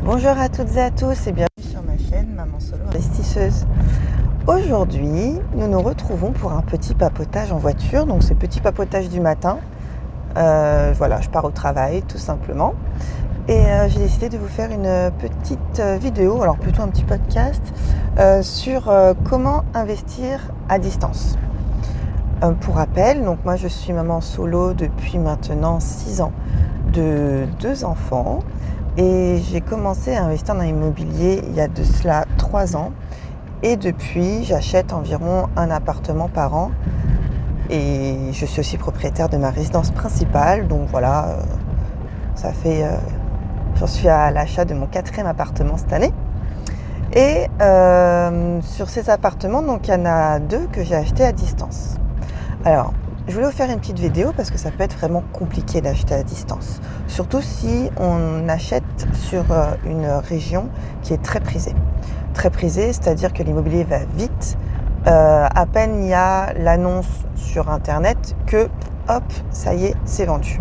Bonjour à toutes et à tous et bienvenue sur ma chaîne Maman Solo Investisseuse. Aujourd'hui, nous nous retrouvons pour un petit papotage en voiture. Donc c'est petit papotage du matin. Voilà, je pars au travail tout simplement. Et j'ai décidé de vous faire une petite vidéo, alors plutôt un petit podcast, sur comment investir à distance. Pour rappel, donc moi je suis maman solo depuis maintenant 6 ans de 2 enfants. Et j'ai commencé à investir dans l'immobilier il y a de cela 3 ans. Et depuis, j'achète environ un appartement par an. Et je suis aussi propriétaire de ma résidence principale. Donc voilà, ça fait... j'en suis à l'achat de mon 4e appartement cette année. Et sur ces appartements, donc il y en a 2 que j'ai achetés à distance. Alors, je voulais vous faire une petite vidéo parce que ça peut être vraiment compliqué d'acheter à distance. Surtout si on achète sur une région qui est très prisée. Très prisée, c'est-à-dire que l'immobilier va vite. À peine il y a l'annonce sur Internet que, hop, ça y est, c'est vendu.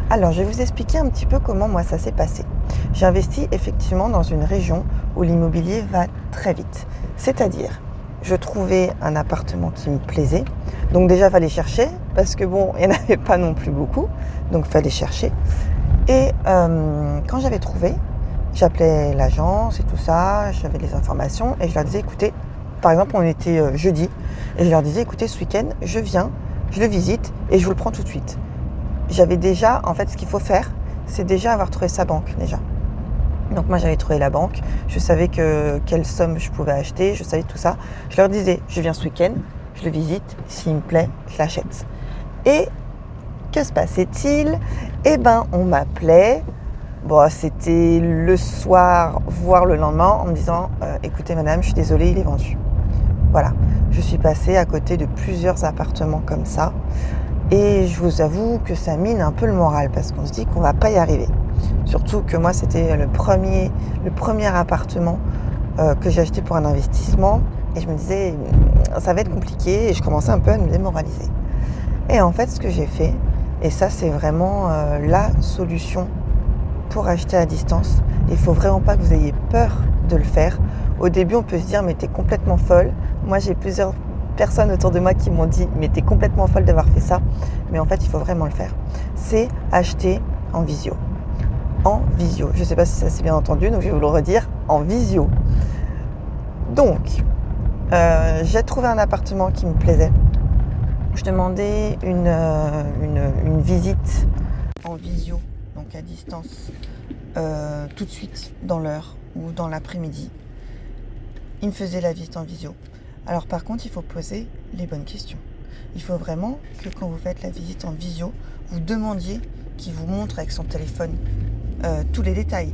Alors, je vais vous expliquer un petit peu comment moi ça s'est passé. J'ai investi effectivement dans une région où l'immobilier va très vite. C'est-à-dire, je trouvais un appartement qui me plaisait. Donc déjà, il fallait chercher, parce que bon, il n'y en avait pas non plus beaucoup. Donc, il fallait chercher. Et quand j'avais trouvé, j'appelais l'agence et tout ça, j'avais les informations et je leur disais, écoutez, par exemple, on était jeudi, et je leur disais, écoutez, ce week-end, je viens, je le visite et je vous le prends tout de suite. J'avais déjà, en fait, ce qu'il faut faire, c'est déjà avoir trouvé sa banque, déjà. Donc moi j'avais trouvé la banque, je savais quelle somme je pouvais acheter, je savais tout ça. Je leur disais, je viens ce week-end, je le visite, s'il me plaît, je l'achète. Et que se passait-il ? Eh ben on m'appelait, bon c'était le soir, voire le lendemain, en me disant, écoutez madame, je suis désolée, il est vendu. Voilà, je suis passée à côté de plusieurs appartements comme ça. Et je vous avoue que ça mine un peu le moral parce qu'on se dit qu'on va pas y arriver. Surtout que moi, c'était le premier appartement que j'ai acheté pour un investissement. Et je me disais, ça va être compliqué. Et je commençais un peu à me démoraliser. Et en fait, ce que j'ai fait, et ça, c'est vraiment la solution pour acheter à distance. Il ne faut vraiment pas que vous ayez peur de le faire. Au début, on peut se dire, mais t'es complètement folle. Moi, j'ai plusieurs personnes autour de moi qui m'ont dit, mais t'es complètement folle d'avoir fait ça. Mais en fait, il faut vraiment le faire. C'est acheter en visio. En visio. Je ne sais pas si ça s'est bien entendu, donc je vais vous le redire, en visio. Donc, j'ai trouvé un appartement qui me plaisait. Je demandais une visite en visio, donc à distance, tout de suite, dans l'heure ou dans l'après-midi. Il me faisait la visite en visio. Alors par contre, il faut poser les bonnes questions. Il faut vraiment que quand vous faites la visite en visio, vous demandiez qu'il vous montre avec son téléphone tous les détails,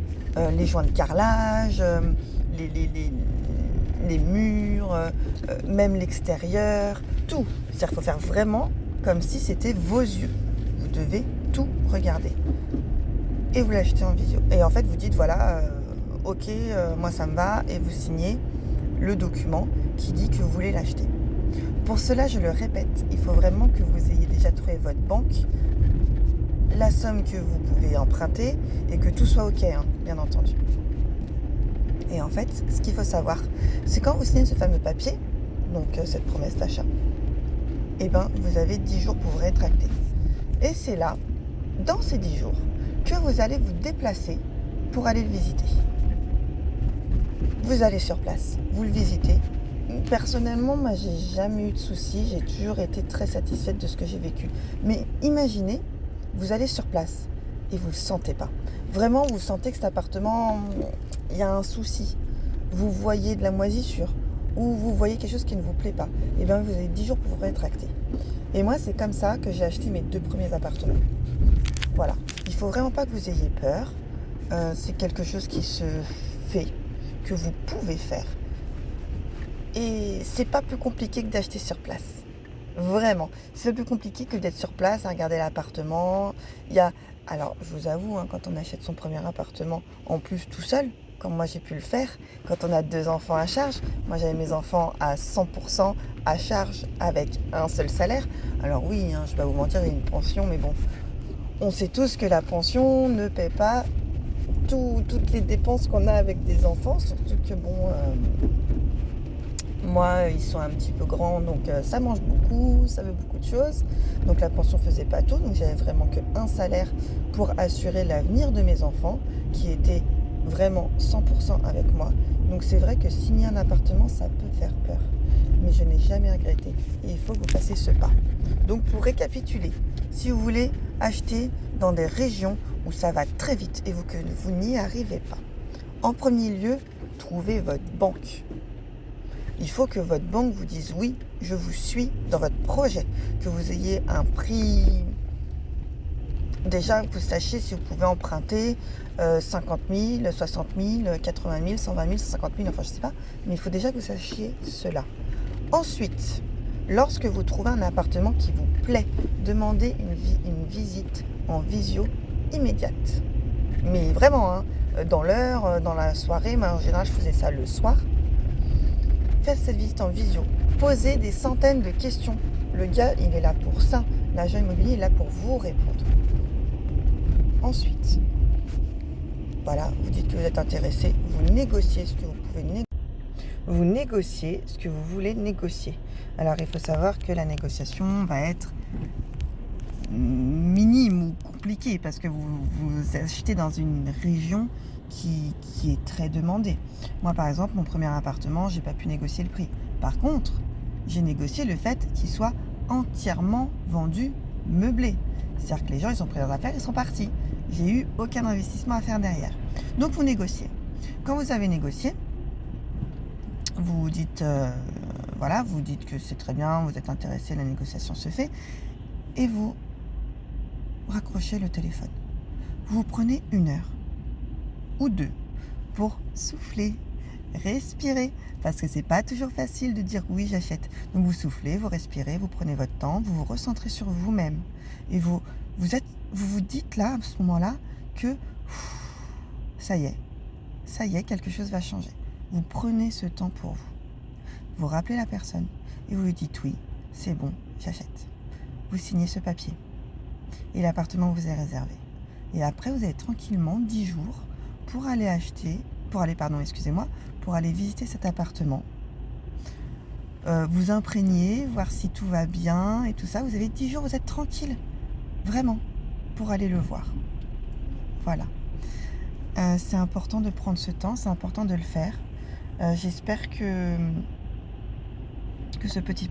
les joints de carrelage, les murs, même l'extérieur, tout. C'est-à-dire qu'il faut faire vraiment comme si c'était vos yeux. Vous devez tout regarder. Et vous l'achetez en visio. Et en fait, vous dites, voilà, ok, moi ça me va, et vous signez le document qui dit que vous voulez l'acheter. Pour cela, je le répète, il faut vraiment que vous ayez déjà trouvé votre banque, la somme que vous pouvez emprunter et que tout soit ok, hein, bien entendu. Et en fait, ce qu'il faut savoir, c'est quand vous signez ce fameux papier, donc cette promesse d'achat, eh ben, vous avez 10 jours pour vous rétracter. Et c'est là, dans ces 10 jours, que vous allez vous déplacer pour aller le visiter. Vous allez sur place, vous le visitez. Personnellement, moi, j'ai jamais eu de soucis. J'ai toujours été très satisfaite de ce que j'ai vécu. Mais imaginez, vous allez sur place et vous le sentez pas. Vraiment, vous sentez que cet appartement, il y a un souci. Vous voyez de la moisissure ou vous voyez quelque chose qui ne vous plaît pas. Et bien, vous avez 10 jours pour vous rétracter. Et moi, c'est comme ça que j'ai acheté mes 2 premiers appartements. Voilà. Il faut vraiment pas que vous ayez peur. C'est quelque chose qui se fait, que vous pouvez faire. Et c'est pas plus compliqué que d'acheter sur place. Vraiment. C'est plus compliqué que d'être sur place, à regarder l'appartement. Alors, je vous avoue, hein, quand on achète son premier appartement, en plus tout seul, comme moi j'ai pu le faire, quand on a 2 enfants à charge, moi j'avais mes enfants à 100% à charge avec un seul salaire. Alors oui, hein, je vais pas vous mentir, il y a une pension, mais bon, on sait tous que la pension ne paie pas toutes les dépenses qu'on a avec des enfants, surtout que moi, ils sont un petit peu grands, donc ça mange beaucoup, ça veut beaucoup de choses. Donc la pension faisait pas tout, donc j'avais vraiment qu'un salaire pour assurer l'avenir de mes enfants, qui était vraiment 100% avec moi. Donc c'est vrai que signer un appartement, ça peut faire peur. Mais je n'ai jamais regretté. Et il faut que vous fassiez ce pas. Donc pour récapituler, si vous voulez acheter dans des régions où ça va très vite et que vous n'y arrivez pas, en premier lieu, trouvez votre banque. Il faut que votre banque vous dise oui, je vous suis dans votre projet, que vous ayez un prix. Déjà, que vous sachiez si vous pouvez emprunter 50 000, 60 000, 80 000, 120 000, 150 000, enfin je ne sais pas. Mais il faut déjà que vous sachiez cela. Ensuite, lorsque vous trouvez un appartement qui vous plaît, demandez une visite en visio immédiate. Mais vraiment, dans l'heure, dans la soirée, mais en général je faisais ça le soir. Faites cette visite en visio. Posez des centaines de questions. Le gars, il est là pour ça. L'agent immobilier est là pour vous répondre. Ensuite, voilà, vous dites que vous êtes intéressé, vous négociez ce que vous pouvez négocier. Vous négociez ce que vous voulez négocier. Alors, il faut savoir que la négociation va être minime ou compliquée parce que vous achetez dans une région qui est très demandée. Moi, par exemple, mon premier appartement, j'ai pas pu négocier le prix. Par contre, j'ai négocié le fait qu'il soit entièrement vendu, meublé. C'est-à-dire que les gens, ils ont pris leurs affaires, ils sont partis. J'ai eu aucun investissement à faire derrière. Donc, vous négociez. Quand vous avez négocié, vous dites, vous dites que c'est très bien, vous êtes intéressé, la négociation se fait, et vous raccrochez le téléphone. Vous prenez 1 heure ou 2 pour souffler, respirer, parce que c'est pas toujours facile de dire oui, j'achète. Donc vous soufflez, vous respirez, vous prenez votre temps, vous vous recentrez sur vous-même, et vous vous dites là, à ce moment-là, que ça y est, quelque chose va changer. Vous prenez ce temps pour vous. Vous rappelez la personne et vous lui dites oui, c'est bon, j'achète. Vous signez ce papier et l'appartement vous est réservé. Et après, vous avez tranquillement 10 jours pour aller visiter cet appartement. Vous imprégner, voir si tout va bien et tout ça. Vous avez 10 jours, vous êtes tranquille, vraiment, pour aller le voir. Voilà. C'est important de prendre ce temps, c'est important de le faire. J'espère que ce petit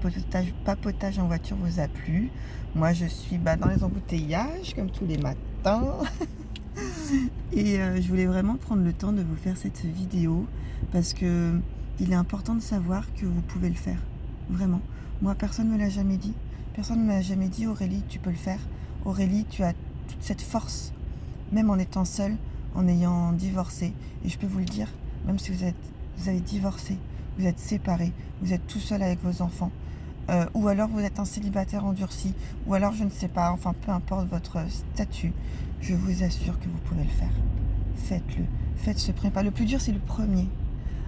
papotage en voiture vous a plu. Moi, je suis dans les embouteillages, comme tous les matins. Et je voulais vraiment prendre le temps de vous faire cette vidéo parce que il est important de savoir que vous pouvez le faire. Vraiment. Moi, personne ne me l'a jamais dit. Personne ne m'a jamais dit, Aurélie, tu peux le faire. Aurélie, tu as toute cette force, même en étant seule, en ayant divorcé. Et je peux vous le dire, même si vous avez divorcé, vous êtes séparés, vous êtes tout seul avec vos enfants, ou alors vous êtes un célibataire endurci, ou alors je ne sais pas, enfin peu importe votre statut, je vous assure que vous pouvez le faire. Faites-le, faites ce premier pas. Le plus dur, c'est le premier.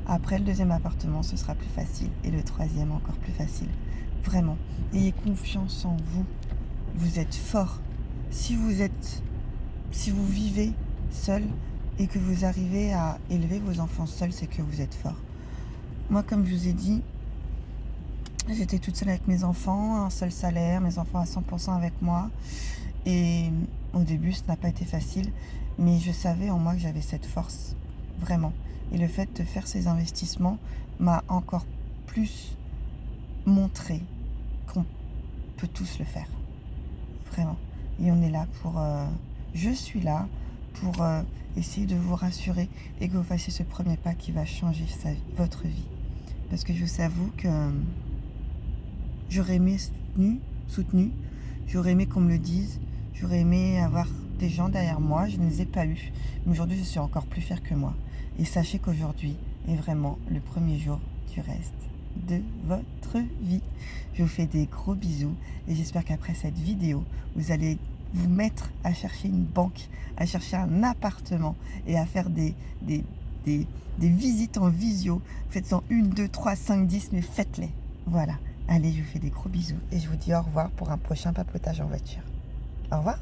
Après, le deuxième appartement, ce sera plus facile, et le troisième encore plus facile. Vraiment, ayez confiance en vous. Vous êtes fort. Si vous vivez seul et que vous arrivez à élever vos enfants seuls, c'est que vous êtes fort. Moi, comme je vous ai dit, j'étais toute seule avec mes enfants, un seul salaire, mes enfants à 100% avec moi. Et au début, ce n'a pas été facile, mais je savais en moi que j'avais cette force, vraiment. Et le fait de faire ces investissements m'a encore plus montré qu'on peut tous le faire, vraiment. Et on est là je suis là pour essayer de vous rassurer et que vous fassiez ce premier pas qui va changer votre vie. Parce que je vous avoue que j'aurais aimé soutenu, j'aurais aimé qu'on me le dise, j'aurais aimé avoir des gens derrière moi, je ne les ai pas eus. Mais aujourd'hui, je suis encore plus fière que moi. Et sachez qu'aujourd'hui est vraiment le premier jour du reste de votre vie. Je vous fais des gros bisous et j'espère qu'après cette vidéo, vous allez vous mettre à chercher une banque, à chercher un appartement et à faire des visites en visio. Faites-en 1, 2, 3, 5, 10, mais faites-les. Voilà. Allez, je vous fais des gros bisous et je vous dis au revoir pour un prochain papotage en voiture. Au revoir.